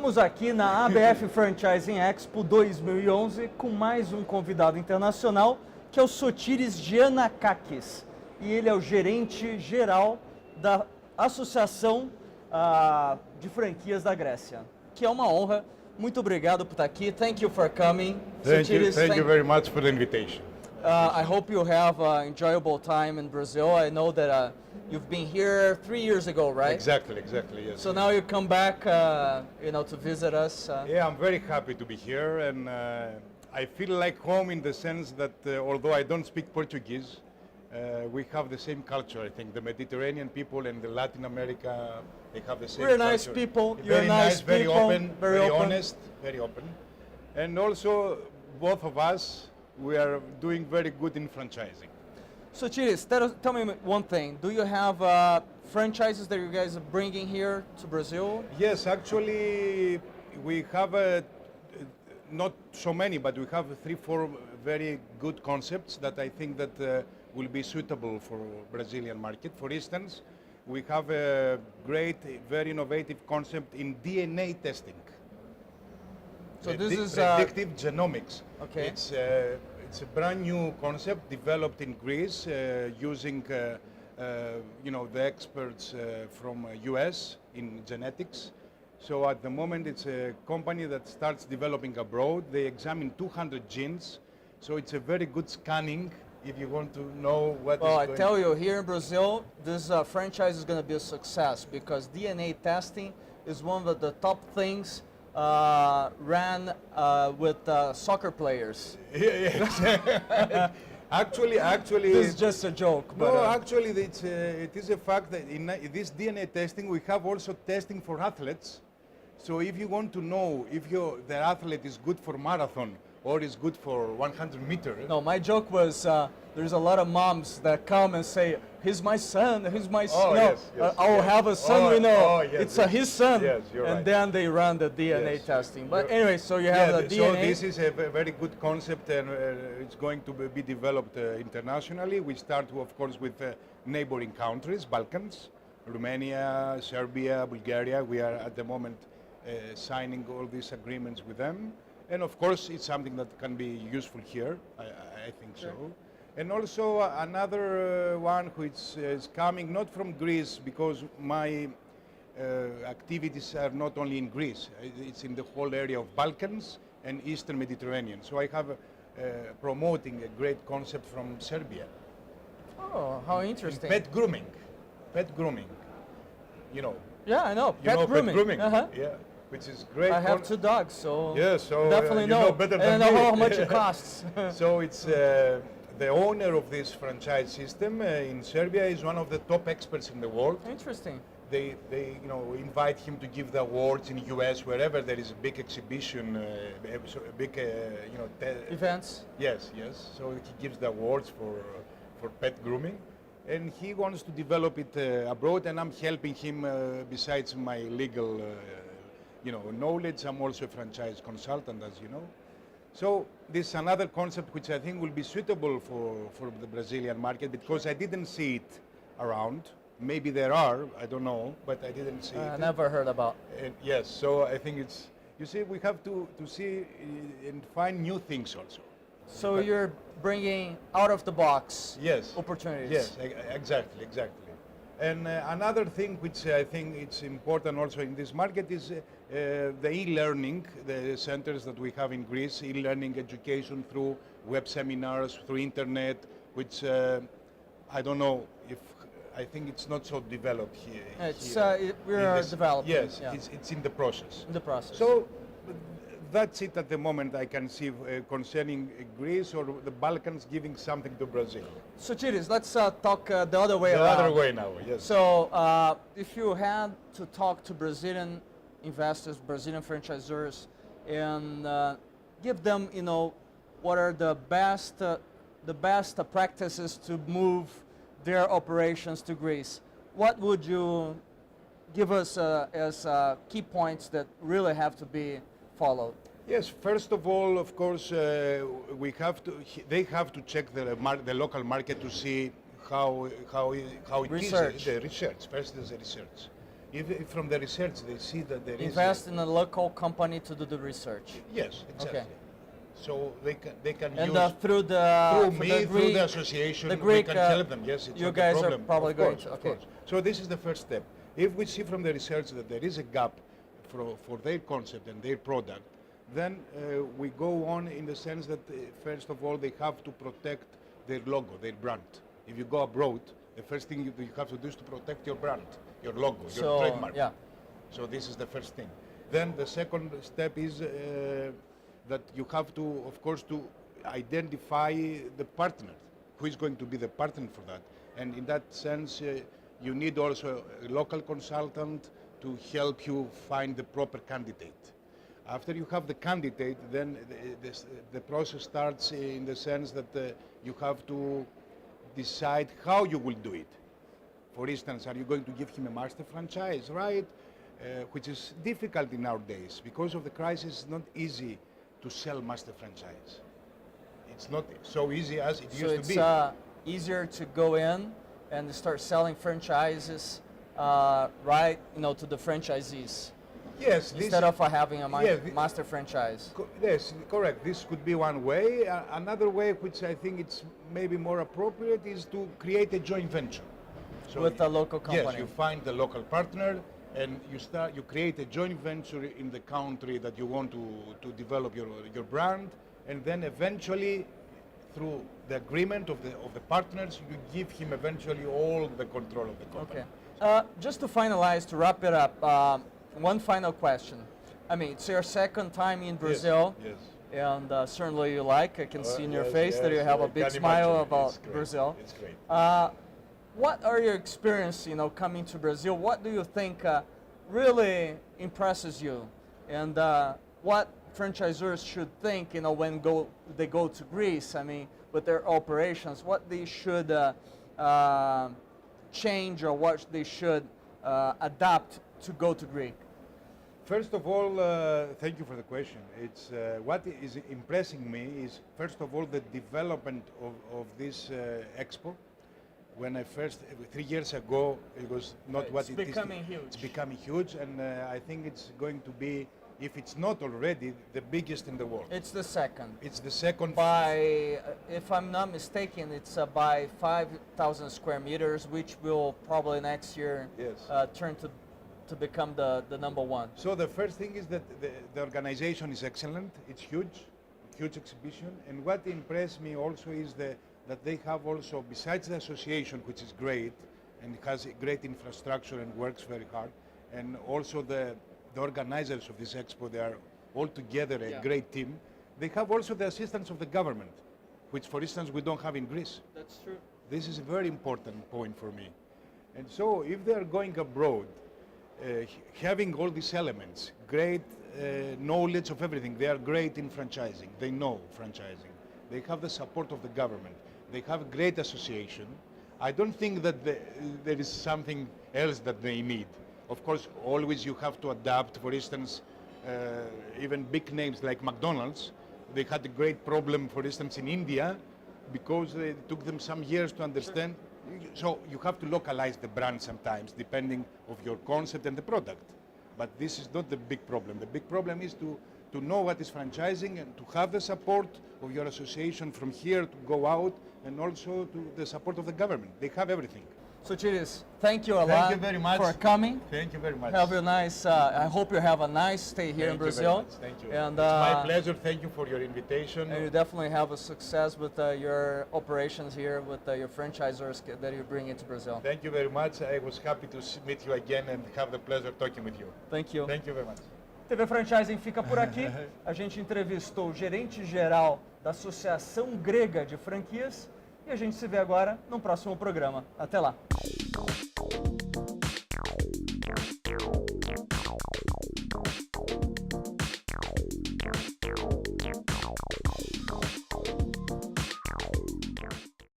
Estamos aqui na ABF Franchising Expo 2011 com mais um convidado internacional, que é o Sotiris Yanakakis. E ele é o gerente geral da Associação de Franquias da Grécia. Que é uma honra. Muito obrigado por estar aqui. Thank you for coming. Thank you very much for the invitation. I hope you have an enjoyable time in Brazil. I know that you've been here 3 years ago, right? Exactly, yes. So now you come back, to visit us. Yeah, I'm very happy to be here, and I feel like home in the sense that although I don't speak Portuguese, we have the same culture. I think the Mediterranean people and the Latin America, they have the same We're culture. nice people. You're nice very people. open, very open. honest, very open. And also, both of us, we are doing very good in franchising. So, Sotiris, tell me one thing. Do you have franchises that you guys are bringing here to Brazil? Yes, actually, we have not so many, but we have 3-4 very good concepts that I think that will be suitable for Brazilian market. For instance, we have a great, very innovative concept in DNA testing. So this is predictive genomics. Okay. It's a brand new concept developed in Greece using the experts from US in genetics. So at the moment it's a company that starts developing abroad. They examine 200 genes. So it's a very good scanning if you want to know what Well, is I tell you, here in Brazil, this franchise is going to be a success because DNA testing is one of the top things ran with soccer players. Yeah. Actually, This is just a joke. no, But, actually, it is a fact that in this DNA testing, we have also testing for athletes. So if you want to know if the athlete is good for marathon or is good for 100 meters. No, my joke was there's a lot of moms that come and say, he's my son, he's my son. Yes, I will have a son, we know. yes, It's his son. Yes, you're and right. then they run the DNA Yes. testing. But You're- anyway, so you have the So DNA. this is a very good concept, and it's going to be developed internationally. We start, of course, with neighboring countries, Balkans, Romania, Serbia, Bulgaria. We are at the moment signing all these agreements with them. And of course, it's something that can be useful here. I think so. And also another one which is coming not from Greece, because my activities are not only in Greece. It's in the whole area of Balkans and Eastern Mediterranean. So I have promoting a great concept from Serbia. Oh, how interesting. Pet grooming. Pet grooming. You know. Yeah, I know. You know grooming. pet grooming. Uh-huh. Yeah. Which is great. I have 2 dogs, so Yeah, so definitely you know. know better And than I know me. how much it costs. So it's the owner of this franchise system in Serbia is one of the top experts in the world. Interesting. They invite him to give the awards in US wherever there is a big exhibition, a big Events. Yes. So he gives the awards for pet grooming, and he wants to develop it abroad, and I'm helping him. Besides my legal, knowledge, I'm also a franchise consultant, as you know. So this is another concept which I think will be suitable for the Brazilian market, because I didn't see it around. Maybe there are, I don't know, but I didn't see it. I never heard about. Yes, so I think it's, you see, we have to see and find new things also. So you're bringing out of the box Yes. opportunities. Yes, exactly. And another thing which I think it's important also in this market is the e-learning, the centers that we have in Greece, e-learning education through web seminars, through internet, which I don't know if, I think it's not so developed here. We're developing. Yes, yeah. it's in the process. In the process. So that's it at the moment I can see concerning Greece or the Balkans giving something to Brazil. So Sotiris, let's talk the other way The around. other way now, yes. So if you had to talk to Brazilian investors, Brazilian franchisors, and give them, what are the best practices to move their operations to Greece, what would you give us as key points that really have to be followed? Yes, first of all, of course, they have to check the local market to see how it Research. is. The research, first is the research. If from the research they see that there Invest in a local company to do the research. Yes, exactly. Okay. So they can And use through the through the association, the Greek, we can help them. Yes, it's you not guys a are problem. probably Of going course, to. of Okay. course. So this is the first step. If we see from the research that there is a gap for their concept and their product, then we go on in the sense that first of all they have to protect their logo, their brand. If you go abroad, the first thing you have to do is to protect your brand, your logo, your trademark. Yeah. So this is the first thing. Then the second step is that you have to, of course, to identify the partner, who is going to be the partner for that. And in that sense, you need also a local consultant to help you find the proper candidate. After you have the candidate, then the process starts in the sense that you have to decide how you will do it. For instance, are you going to give him a master franchise, right? Which is difficult in our days. Because of the crisis, it's not easy to sell master franchise. It's not so easy as it used to be. So it's easier to go in and start selling franchises, right? To the franchisees. Yes. Instead of having a yes, master franchise. Yes, correct. This could be one way. Another way, which I think it's maybe more appropriate, is to create a joint venture. So With a local company. Yes, you find the local partner, and you create a joint venture in the country that you want to develop your brand, and then eventually, through the agreement of the partners, you give him eventually all the control of the company. Okay. Just to finalize, to wrap it up, one final question. I mean, it's your second time in Brazil. Yes. And certainly you I can see in your Yes, face that you have a I big can smile imagine. about It's great. Brazil. It's great. What are your experience, coming to Brazil? What do you think really impresses you? And what franchisors should think, when they go to Greece, I mean, with their operations, what they should change or what they should adapt to go to Greece? First of all, thank you for the question. It's what is impressing me is first of all the development of this Expo. When I first 3 years ago, it was not what it is. It's becoming huge. It's becoming huge, and I think it's going to be, if it's not already, the biggest in the world. It's the second. It's the second. By, if I'm not mistaken, it's by 5,000 square meters, which will probably next year Yes. turn to become the number one. So the first thing is that the organization is excellent. It's huge exhibition. And what impressed me also is that they have also, besides the association, which is great and has a great infrastructure and works very hard, and also the organizers of this Expo, they are all together a great team. They have also the assistance of the government, which, for instance, we don't have in Greece. That's true. This is a very important point for me. And so if they are going abroad, having all these elements, great knowledge of everything, they are great in franchising, they know franchising, they have the support of the government, they have a great association. I don't think that there is something else that they need. Of course, always you have to adapt. For instance, even big names like McDonald's, they had a great problem, for instance, in India, because it took them some years to understand. So you have to localize the brand sometimes, depending of your concept and the product. But this is not the big problem. The big problem is to know what is franchising and to have the support of your association from here to go out, and also to the support of the government. They have everything. Sotiris, thank you a lot Thank you very much for coming. Thank you very much. Have a nice, I hope you have a nice stay here in Brazil. Thank you. And, it's my pleasure. Thank you for your invitation. And you definitely have a success with your operations here, with your franchisors that you bring into Brazil. Thank you very much. I was happy to meet you again and have the pleasure talking with you. Thank you. Thank you very much. TV Franchising fica por aqui. A gente entrevistou o gerente-geral da Associação Grega de Franquias e a gente se vê agora no próximo programa. Até lá!